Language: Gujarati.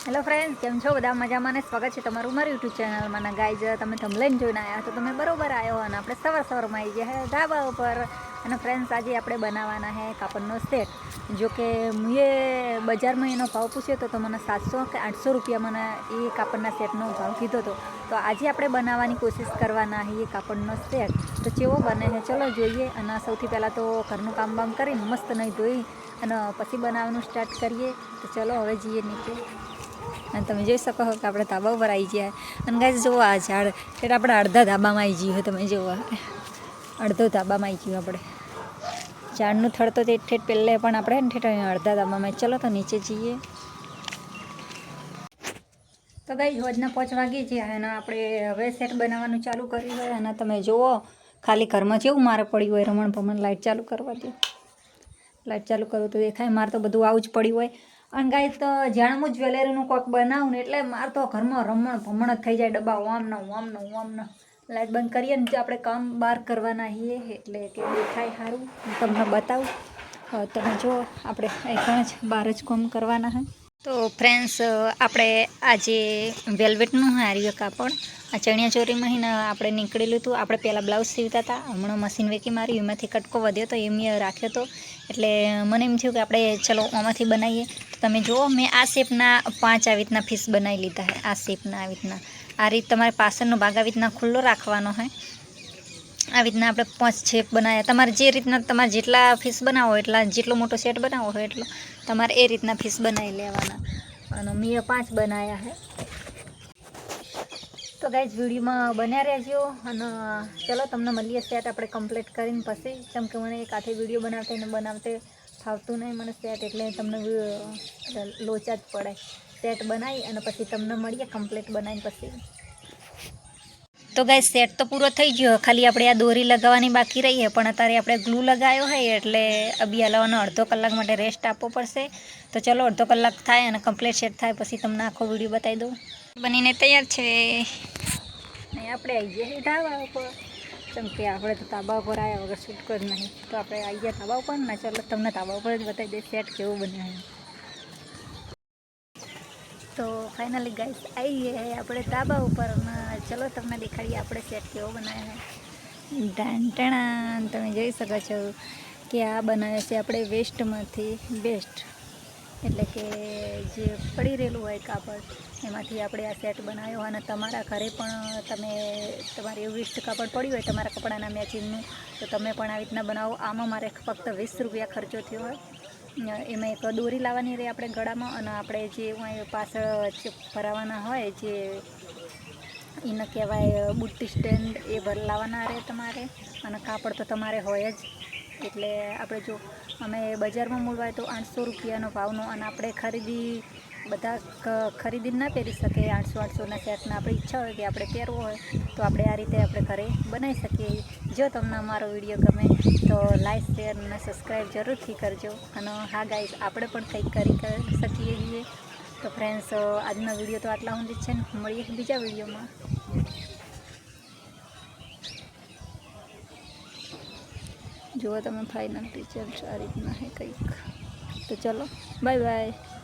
હેલો ફ્રેન્ડ્સ, કેમ છો બધા? મજામાં ને સ્વાગત છે તમારું મારી યુટ્યુબ ચેનલમાં. ના ગાઈઝ, તમે થંબનેલ જોઈને આવ્યા તો તમે બરોબર આવ્યો. અને આપણે સવારમાં આવી ગયા હે ધાબા ઉપર. અને ફ્રેન્ડ્સ, આજે આપણે બનાવવાના છે કાપડનો સેટ. જો કે મેં બજારમાં એનો ભાવ પૂછ્યો તો મને 700 કે 800 રૂપિયા મને એ કાપડના સેટનો ભાવ કીધો હતો. તો આજે આપણે બનાવવાની કોશિશ કરવાના છે એ કાપડનો સેટ. તો કેવો બને છે ચલો જોઈએ. અને સૌથી પહેલાં તો ઘરનું કામ બામ કરીને મસ્ત નહીં ધોઈ અને પછી બનાવવાનું સ્ટાર્ટ કરીએ. તો ચલો હવે જઈએ નીચે. અને તમે જોઈ શકો છો કે આપણે ધાબા ઉપર આવી ગયા. અને ગાઈસ જુઓ, આ ઝાડ એટલે આપણે અડધા ધાબામાં આવી ગયું. તમે જુઓ, અડધો ધાબામાં આવી ગયું આપણે. ઝાડનું થડ તો ઠેઠ પહેલે પણ આપણે ઠેઠ અડધા ધાબામાં. ચલો તો નીચે જઈએ. તો ગાઈસ, રોજના 5 વાગી ગયા અને આપણે હવે સેટ બનાવવાનું ચાલુ કર્યું હોય. અને તમે જુઓ, ખાલી ઘરમાં જેવું મારે પડ્યું હોય રમણ ભમણ. લાઇટ ચાલુ કરવા દો. લાઇટ ચાલુ કરવું તો દેખાય. મારે તો બધું આવું જ પડ્યું હોય. અને ગાઈસ, તો જાણે હું જ્વેલરીનું કોઈક બનાવું ને એટલે મારે તો ઘરમાં રમણ ભમણ જ થઈ જાય. ડબ્બા ઓમનો લાઇટ બંધ કરીએ ને આપણે કામ બહાર કરવાના છીએ એટલે કે દેખાય સારું. તમને બતાવું. તમે જુઓ, આપણે અહીં જ બહાર જ કામ કરવાના છે. તો ફ્રેન્ડ્સ, આપણે આજે વેલ્વેટનું હાર્યું કાપડ, આ ચણિયાચોરીમાં આપણે નીકળેલું હતું. આપણે પહેલાં બ્લાઉઝ સીવતા હતા. હમણાં મશીન વેકી મારી, એમાંથી કટકો વધ્યો તો એ મેં રાખ્યો હતો. એટલે મને એમ થયું કે આપણે ચલો આમાંથી બનાવીએ. તો તમે જુઓ, મેં આ શેપના 5 આવી રીતના પીસ બનાવી લીધા છે. આ શેપના આવી રીતના આ રીત તમારે પાછળનો ભાગ આવી રીતના ખુલ્લો રાખવાનો હોય. આવી રીતના આપણે 5 શેપ બનાવ્યા. તમારે જે રીતના તમારે જેટલા પીસ બનાવો એટલા, જેટલો મોટો સેટ બનાવો હોય એટલો તમારે એ રીતના પીસ બનાવી લેવાના. અને મેં 5 બનાવ્યા છે. તો ગાઈઝ, વિડીયોમાં બન્યા રહેજો. અને ચલો તમને મળીએ સેટ આપણે કમ્પ્લીટ કરીને પછી. કેમ કે મને એક હાથે વિડીયો બનાવતે ફાવતું નહીં મને સેટ, એટલે તમને લોચા જ પડે. સેટ બનાવી અને પછી તમને મળીએ કમ્પ્લીટ બનાવીને પછી. તો ગાઈઝ, સેટ તો પૂરો થઈ ગયો. ખાલી આપણે આ દોરી લગાવવાની બાકી રહીએ. પણ અત્યારે આપણે ગ્લુ લગાવ્યો હોય એટલે અબી હલાવવાનો અડધો કલાક માટે રેસ્ટ આપવો પડશે. તો ચલો, અડધો કલાક થાય અને કમ્પ્લીટ સેટ થાય પછી તમને આખો વિડીયો બતાવી દઉં. બનીને તૈયાર છે. ને આપણે આવી ગયા ધાબા ઉપર. કેમ કે આપણે તો ધાબા ઉપર આવ્યા વગર છૂટકો જ નહીં. તો આપણે આવી ગયા ધાબા ઉપર ને. ચલો તમને ધાબા ઉપર જ બતાવી દઈએ સેટ કેવું બન્યું. તો ફાઇનલી ગાઈસ, આવી ગયા આપણે ધાબા ઉપર. ચલો તમને દેખાડીએ આપણે સેટ કેવો બનાવ્યો છે. ઢાંટણા તમે જોઈ શકો છો કે આ બનાવે છે આપણે વેસ્ટમાંથી બેસ્ટ. એટલે કે જે પડી રહેલું હોય કાપડ એમાંથી આપણે આ સેટ બનાવ્યો. અને તમારા ઘરે પણ તમારે એવું વેસ્ટ કાપડ પડ્યું હોય તમારા કપડાના મેચિંગનું, તો તમે પણ આવી રીતના બનાવો. આમાં મારે ફક્ત 20 રૂપિયા ખર્ચો થયો હોય. એમાં એક દોરી લાવવાની રહે આપણે ગળામાં. અને આપણે જે હોય પાછળ ભરાવાના હોય જે એને કહેવાય બુટ્ટી સ્ટેન્ડ, એ લાવવાના રહે તમારે. અને કાપડ તો તમારે હોય જ. એટલે આપણે જો અમે બજારમાં મૂળવાય તો 800 રૂપિયાનો ભાવનો. અને આપણે બધા ખરીદીને ના પહેરી શકે 800-800ના સેટના. આપણી ઈચ્છા હોય કે આપણે પહેરવો હોય તો આપણે આ રીતે આપણે ઘરે બનાવી શકીએ. જો તમને અમારો વિડીયો ગમે તો લાઈક, શેર અને સબસ્ક્રાઈબ જરૂરથી કરજો. અને હા ગાઈસ, આપણે પણ કંઈક કરી શકીએ છીએ. તો ફ્રેન્ડ્સ, આજનો વિડીયો તો આટલા સુધી જ છે ને. મળીએ બીજા વિડીયોમાં. જુઓ તમે, ફાઇનલ રિઝલ્ટ આ રીતના છે કંઈક. તો ચલો, બાય બાય.